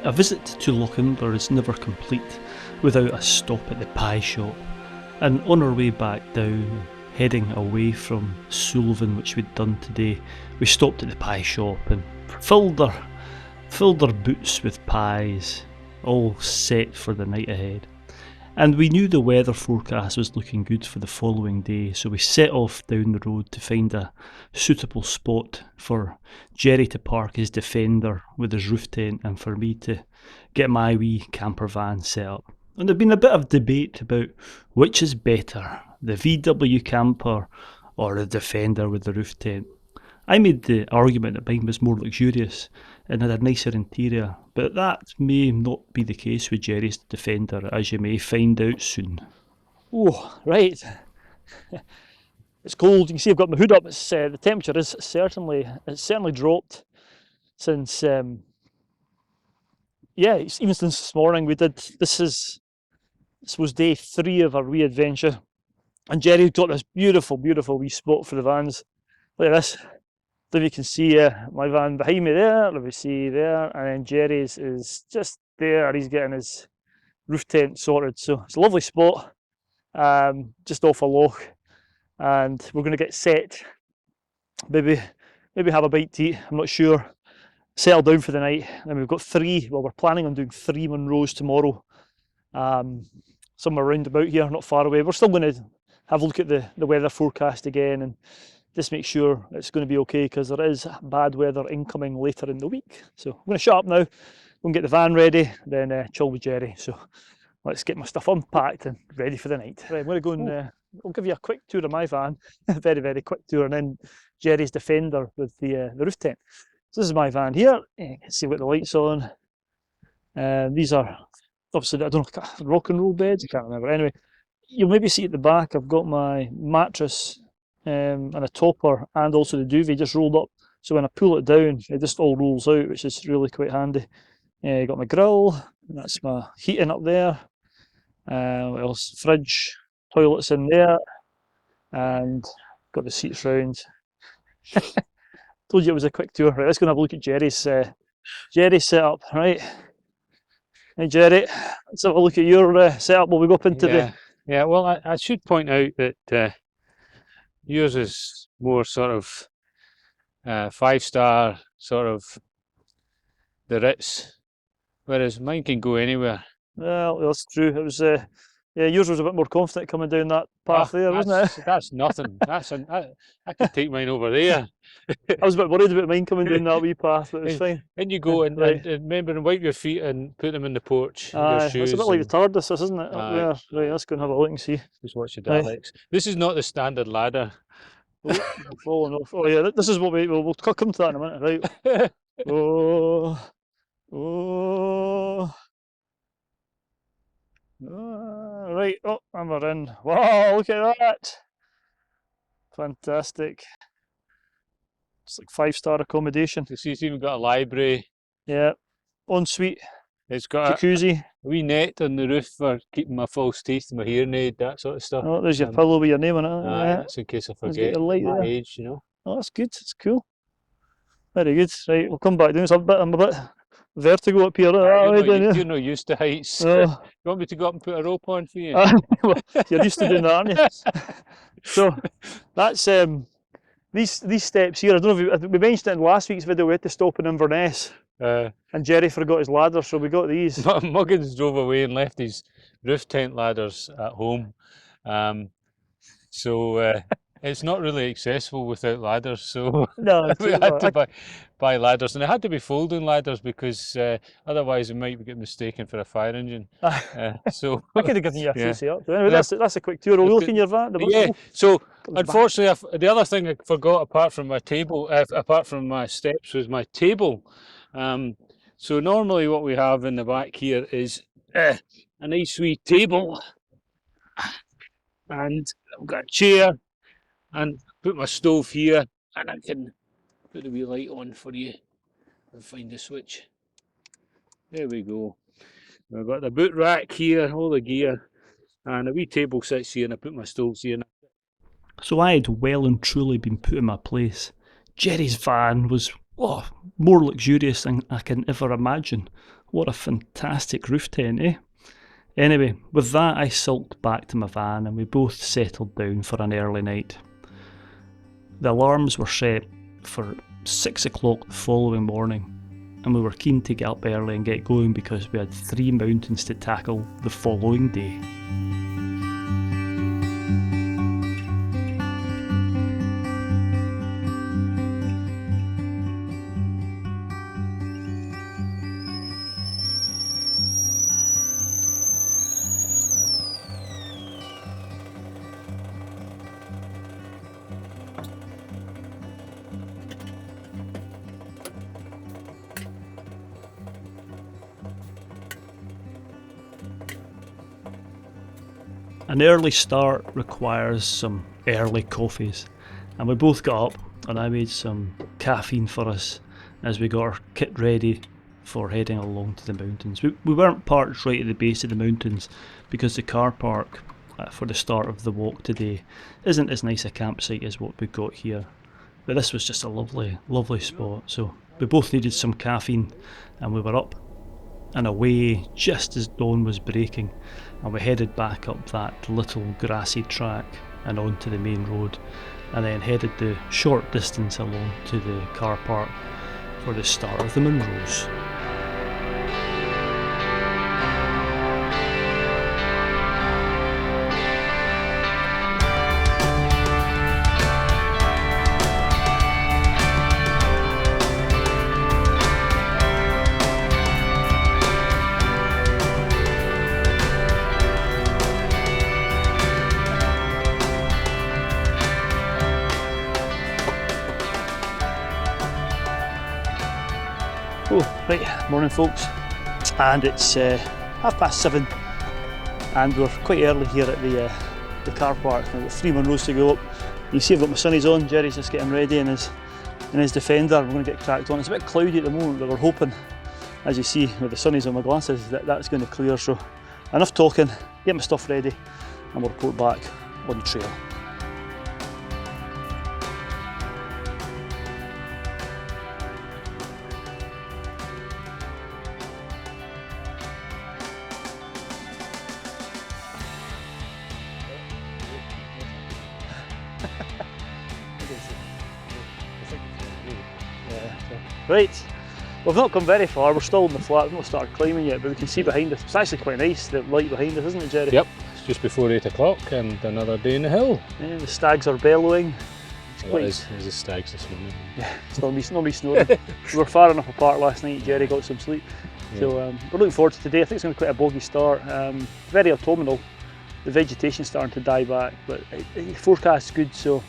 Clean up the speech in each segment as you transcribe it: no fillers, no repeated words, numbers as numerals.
A visit to Lochaber is never complete without a stop at the pie shop, and on our way back down, heading away from Sullivan, which we'd done today, we stopped at the pie shop and filled our boots with pies, all set for the night ahead. And we knew the weather forecast was looking good for the following day, so we set off down the road to find a suitable spot for Jerry to park his Defender with his roof tent and for me to get my wee camper van set up. And there'd been a bit of debate about which is better, the VW camper or the Defender with the roof tent. I made the argument that mine was more luxurious and had a nicer interior, but that may not be the case with Jerry's Defender, as you may find out soon. Oh, right. It's cold. You can see I've got my hood up. It's the temperature is certainly dropped since even since this morning. This was day 3 of our wee adventure, and Jerry's got this beautiful wee spot for the vans. Look at this. Then you can see my van behind me there, let me see there, and then Jerry's is just there. He's getting his roof tent sorted, so it's a lovely spot, just off a loch, and we're going to get set, maybe have a bite to eat, I'm not sure, settle down for the night, and we've got we're planning on doing 3 Munros tomorrow, somewhere round about here, not far away. We're still going to have a look at the weather forecast again and just make sure it's going to be okay, because there is bad weather incoming later in the week. So I'm going to shut up now, go and get the van ready, then chill with Jerry. So let's get my stuff unpacked and ready for the night. Right, I'm going to go and I'll give you a quick tour of my van, very quick tour, and then Jerry's Defender with the roof tent. So this is my van here. You can see what the lights on. These are obviously, I don't know, rock and roll beds, I can't remember. Anyway, you'll maybe see at the back I've got my mattress and a topper, and also the duvet just rolled up, so when I pull it down it just all rolls out, which is really quite handy. Got my grill, and that's my heating up there. What else? Fridge, toilets in there, and got the seats round. Told you it was a quick tour. Right, let's go and have a look at Jerry's setup. Right, hey Jerry, let's have a look at your setup while we go up into Yeah, well, I should point out that yours is more sort of 5-star, sort of the Ritz, whereas mine can go anywhere. Well, that's true. It was yours was a bit more confident coming down that path there, wasn't it? That's nothing. I can take mine over there. I was a bit worried about mine coming down that wee path, but it was fine. And you go and, right. and remember and wipe your feet and put them in the porch. Aye, your shoes. it's a bit like the TARDIS, isn't it? Up there. Right, let's go and have a look and see. Just watch your Daleks. This is not the standard ladder. Oh, falling off. Oh yeah, this is what we'll come to that in a minute, right? Oh. Right, and we're in. Wow, look at that! Fantastic. It's like 5-star accommodation. You see, it's even got a library. Yeah, ensuite. It's got jacuzzi. A wee net on the roof for keeping my false teeth, my hearing aid, that sort of stuff. Oh, there's your pillow with your name on it. That's in case I forget my age, you know. Oh, that's good. That's cool. Very good. Right, we'll come back down. I'm a bit vertigo up here. You're not used to heights. You want me to go up and put a rope on for you? Well, you're used to doing that, aren't you? So that's these steps here. I don't know if we mentioned it in last week's video. We had to stop in Inverness, and Jerry forgot his ladder, so we got these. Muggins drove away and left his roof tent ladders at home, so it's not really accessible without ladders. So no, we had to buy ladders, and it had to be folding ladders because otherwise it might get mistaken for a fire engine. So I could have given you a free setup. Anyway, that's a quick tour. Are we looking your van? Yeah. So unfortunately, the other thing I forgot, apart from my table, apart from my steps, was my table. So normally what we have in the back here is a nice wee table, and I've got a chair, and put my stove here, and I can put the wee light on for you and find the switch. There we go. I've got the boot rack here, all the gear, and a wee table sits here, and I put my stoves here. So I had well and truly been put in my place. Jerry's van was Oh, more luxurious than I can ever imagine. What a fantastic roof tent, eh? Anyway, with that I sulked back to my van and we both settled down for an early night. The alarms were set for 6 o'clock the following morning, and we were keen to get up early and get going because we had 3 mountains to tackle the following day. An early start requires some early coffees, and we both got up and I made some caffeine for us as we got our kit ready for heading along to the mountains. We weren't parked right at the base of the mountains because the car park for the start of the walk today isn't as nice a campsite as what we got here, but this was just a lovely spot. So we both needed some caffeine and we were up and away just as dawn was breaking, and we headed back up that little grassy track and onto the main road, and then headed the short distance along to the car park for the start of the Munros. Oh, right, morning folks, and it's 7:30 and we're quite early here at the car park. We've got 3 Munros to go up. You see I've got my sunnies on, Jerry's just getting ready in his Defender. We're going to get cracked on. It's a bit cloudy at the moment, but we're hoping, as you see with the sunnies on my glasses, that that's going to clear. So enough talking, get my stuff ready and we'll report back on the trail. Right, we've not come very far, we're still in the flat, we've not started climbing yet, but we can see behind us. It's actually quite nice, the light behind us, isn't it, Jerry? Yep, it's just before 8 o'clock and another day in the hill. Yeah, the stags are bellowing. There's the stags this morning. Yeah, it's nobody snoring. We were far enough apart last night, Jerry got some sleep. Yeah. So we're looking forward to today. I think it's going to be quite a boggy start. Very autumnal, the vegetation's starting to die back, but the forecast's good, so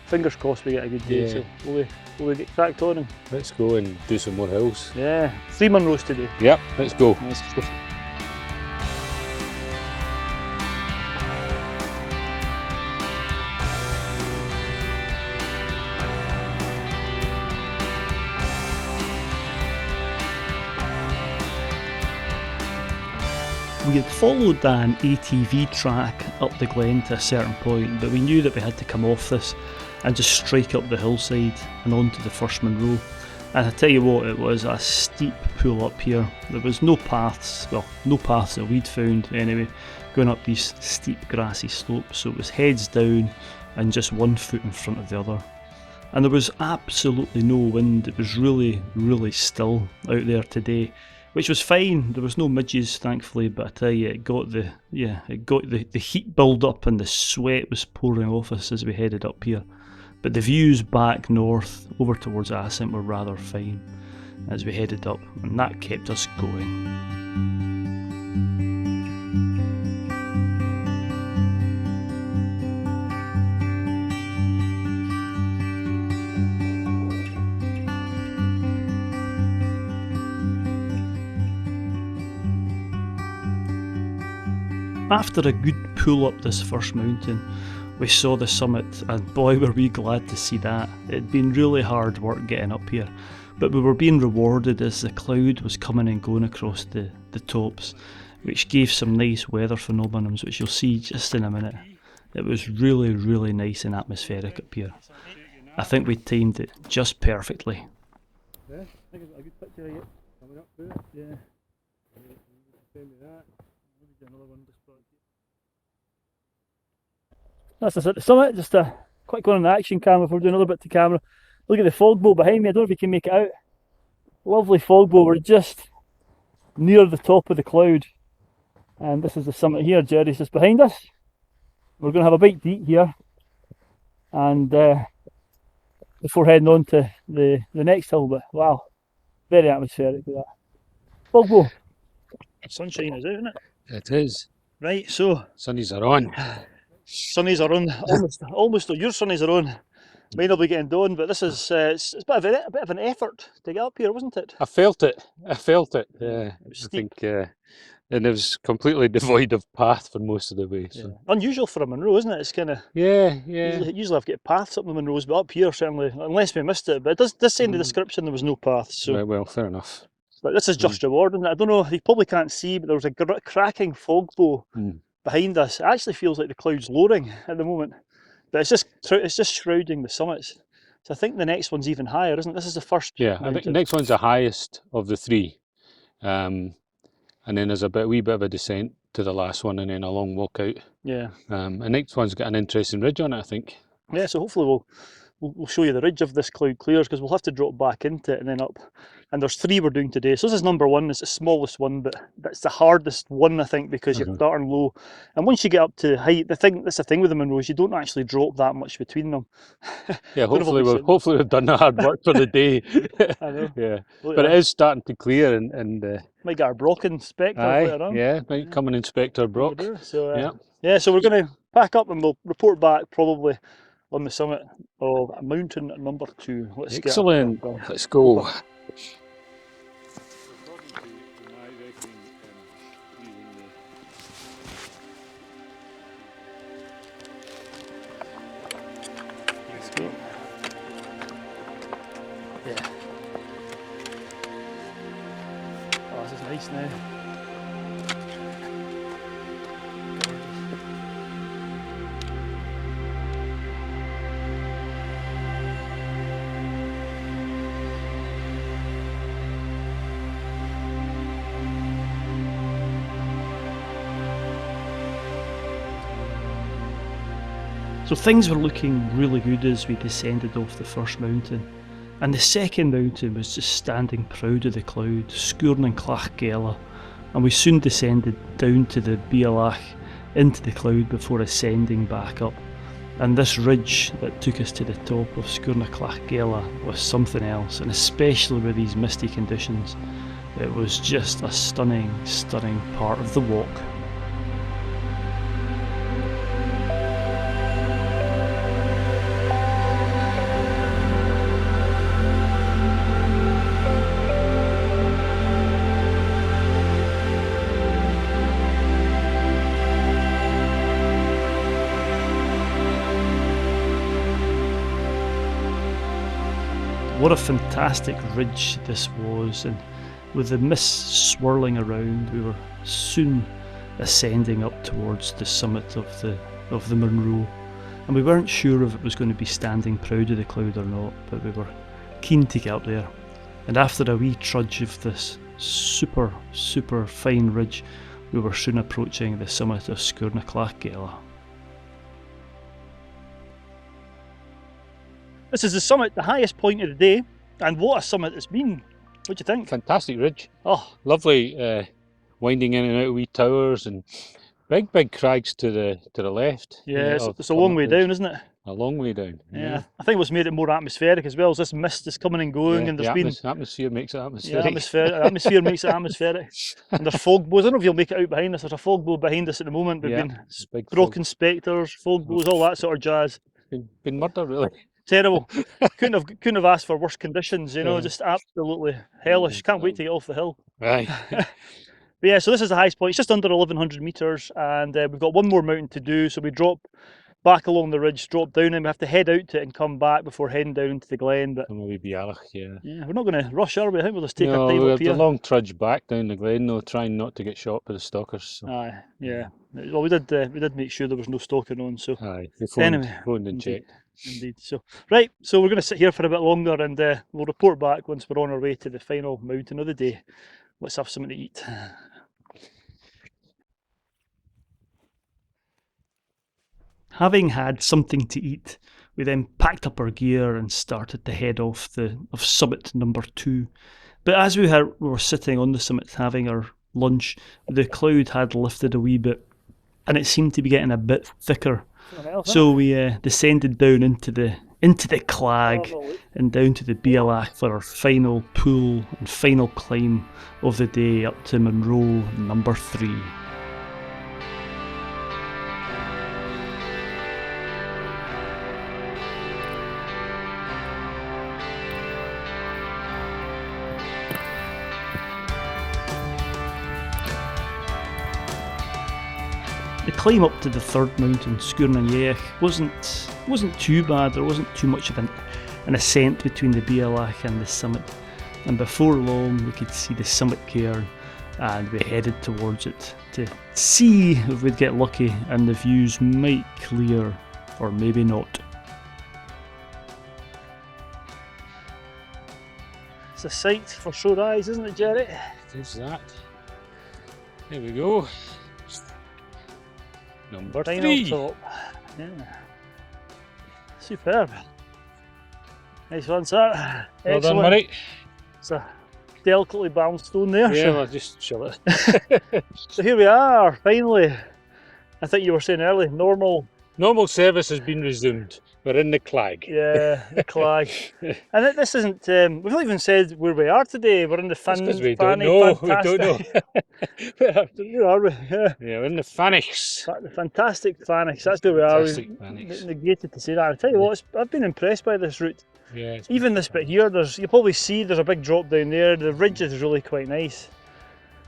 fingers crossed we get a good day. Yeah. So we'll get cracked on and let's go and do some more hills. Yeah, 3 Munros today. Yep, let's go. Let's go. We had followed an ATV track up the glen to a certain point, but we knew that we had to come off this and just strike up the hillside and onto the first Munro. And I tell you what, it was a steep pull up here. There was no paths, well, no paths that we'd found anyway, going up these steep grassy slopes, so it was heads down and just one foot in front of the other. And there was absolutely no wind. It was really still out there today, which was fine. There was no midges, thankfully, but I tell you, it got the heat build up and the sweat was pouring off us as we headed up here. But the views back north over towards Ascent were rather fine as we headed up, and that kept us going. After a good pull up this first mountain, we saw the summit, and boy were we glad to see that. It had been really hard work getting up here, but we were being rewarded as the cloud was coming and going across the tops, which gave some nice weather phenomena, which you'll see just in a minute. It was really nice and atmospheric up here. I think we timed it just perfectly. Yeah, I think I've got a good picture of it. Coming up through it. Yeah. Send me that. Maybe do another one just for That's us at the summit, just a quick one on the action camera before we do another bit to camera. Look at the fog bow behind me, I don't know if you can make it out. Lovely fog bow, we're just near the top of the cloud. And this is the summit here, Jerry's just behind us. We're going to have a bite to eat here. And before heading on to the next hill, but wow, very atmospheric with that. Fog bow. Sunshine is out, isn't it? It is. Right, so Sunnies are on. sunnies are on, almost your sunnies are on. Mine will be getting done, but this is it's a bit of an effort to get up here, wasn't it? I felt it. I felt it. It was I steep. think, and it was completely devoid of path for most of the way. So. Yeah. Unusual for a Munro, isn't it? It's kind of Yeah. usually I've got paths up the Munros, but up here certainly, unless we missed it. But it does say in the description there was no paths. So, Right, well, fair enough. but this is just reward, isn't it? I don't know. You probably can't see, but there was a cracking fog bow behind us. It actually feels like the cloud's lowering at the moment, but it's just shrouding the summits. So I think the next one's even higher, isn't it? This is the first. Yeah, I think the next one's the highest of the three, and then there's a wee bit of a descent to the last one, and then a long walk out. Yeah. The next one's got an interesting ridge on it, I think. Yeah, so hopefully we'll show you the ridge of this cloud clears, because we'll have to drop back into it and then up. And there's 3 we're doing today. So this is number 1, it's the smallest one, but that's the hardest one, I think, because you're starting low. And once you get up to height, that's the thing with the Munros, you don't actually drop that much between them. Yeah, hopefully we've done the hard work for the day. I know. Yeah, but it is starting to clear, and might get our Brock inspector later on. Yeah, might come and inspect our Brock. So so we're going to pack up and we'll report back probably on the summit of mountain number 2. Excellent. Let's go. Let's go. Yeah. Oh, this is nice now. So things were looking really good as we descended off the first mountain, and the second mountain was just standing proud of the cloud, Sgurn and Clachgela, and we soon descended down to the Bialach into the cloud before ascending back up. And this ridge that took us to the top of Sgurn and Clachgela was something else, and especially with these misty conditions, it was just a stunning part of the walk. What a fantastic ridge this was, and with the mist swirling around, we were soon ascending up towards the summit of the Munro, and we weren't sure if it was going to be standing proud of the cloud or not, but we were keen to get up there. And after a wee trudge of this super fine ridge, we were soon approaching the summit of Sgurn and Clachgela. This is the summit, the highest point of the day, and what a summit it's been. What do you think? Fantastic ridge. Oh, lovely, winding in and out of wee towers and big crags to the left. Yeah, it's a long way down, isn't it? A long way down. Yeah, I think what's made it more atmospheric as well is this mist is coming and going, and there's atmosphere makes it atmospheric. Yeah, atmosphere makes it atmospheric. And there's fog bows. I don't know if you'll make it out behind us. There's a fog bow behind us at the moment. We've been Brock inspectors, fog bows, all that sort of jazz. Been murder, really. Terrible. couldn't have asked for worse conditions, you know, just absolutely hellish. Can't wait to get off the hill. Right. But yeah, so this is the highest point. It's just under 1100 metres, and we've got one more mountain to do. So we drop back along the ridge, drop down, and we have to head out to it and come back before heading down into the glen. But we're not going to rush, are we? I think we'll just take our time up here. A long trudge back down the glen, though, trying not to get shot by the stalkers. So. Yeah. Well, we did make sure there was no stalking on. So Aye, the Anyway, phoned and indeed. checked. Indeed. So right, so we're going to sit here for a bit longer, and we'll report back once we're on our way to the final mountain of the day. Let's have something to eat. Having had something to eat, we then packed up our gear and started to head off summit number 2. But as we were sitting on the summit having our lunch, the cloud had lifted a wee bit, and it seemed to be getting a bit thicker. So we descended down into the clag and down to the Bialach for our final pull and final climb of the day up to Munro number 3. The climb up to the third mountain, Sgurnan wasn't too bad. There wasn't too much of an ascent between the Bialach and the summit, and before long we could see the summit cairn, and we headed towards it to see if we'd get lucky and the views might clear, or maybe not. It's a sight for sore eyes, isn't it, Jerry? It is that. There we go. Number Final 3. top. Yeah. Superb. Nice one, sir. Well done, Excellent. Murray. It's a delicately balanced stone there. Yeah, So, I'll just chill it. so here we are, finally. I think you were saying earlier, normal. Normal service has been resumed. We're in the clag. Yeah, the clag. And this isn't, we've not even said where we are today. We're in the That's 'cause we don't know. We don't know. Where are we? Yeah. Yeah, we're in the Fannichs. The fantastic Fannichs, that's where we are. Fantastic Fannichs. Negated to say that. I tell you what, I've been impressed by this route. Yeah. it's Even this bit here, you'll probably see there's a big drop down there. The ridge is really quite nice.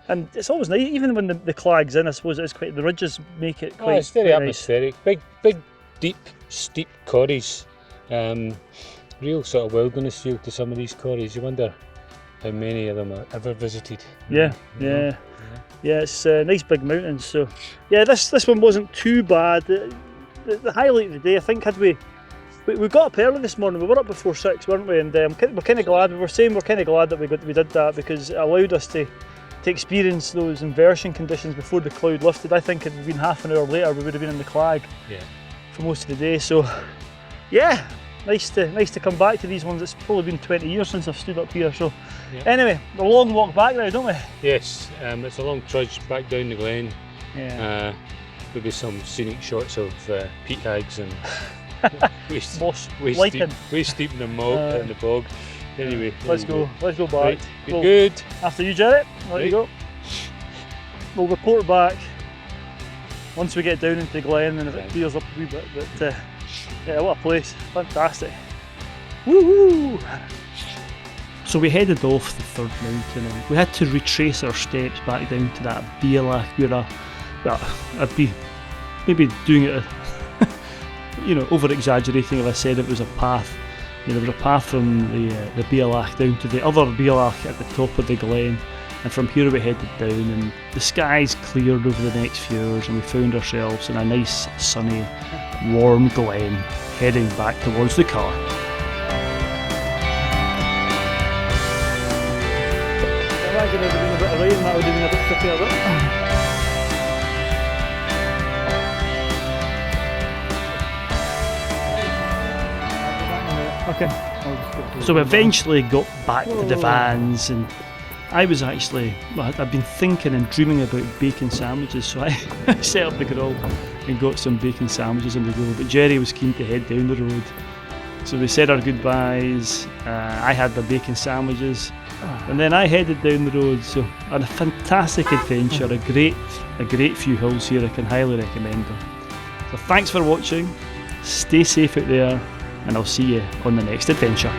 And it's always nice, even when the clag's in, I suppose it is quite, the ridges make it quite, it's very quite nice. atmospheric. Big, deep, steep corries. Real sort of wilderness feel to some of these corries. You wonder how many of them are ever visited. Yeah, yeah. Yeah, it's nice big mountains. So, yeah, this one wasn't too bad. The highlight of the day, I think, had we got up early this morning. We were up before 6, weren't we? And we're kind of glad. We were saying we're kind of glad that we did that, because it allowed us to experience those inversion conditions before the cloud lifted. I think if it had been half an hour later, we would have been in the clag for most of the day. So, yeah, nice to come back to these ones. It's probably been 20 years since I've stood up here. So, anyway, a long walk back now, don't we? Yes, it's a long trudge back down the glen. Yeah. Maybe some scenic shots of peat hags and waist steep in the bog. Anyway, let's go back. Right. Good. After you, Jared, there you go. We'll report back once we get down into the glen and if it clears up a wee bit. But yeah, what a place! Fantastic. Woohoo! So we headed off the third mountain, and we had to retrace our steps back down to that Bialach where I'd be maybe doing it, over exaggerating if I said it was a path. There was a path from the Bialach down to the other Bialach at the top of the glen, and from here we headed down, and the skies cleared over the next few hours, and we found ourselves in a nice, sunny, warm glen, heading back towards the car. If I could have been a bit of rain, that would have been a bit trickier. Okay. So we eventually got back to the vans, and I was actually, I'd been thinking and dreaming about bacon sandwiches, so I set up the grill and got some bacon sandwiches on the go, but Jerry was keen to head down the road. So we said our goodbyes, I had the bacon sandwiches, and then I headed down the road. So I had a fantastic adventure, a great few hills here. I can highly recommend them. So thanks for watching, stay safe out there, and I'll see you on the next adventure.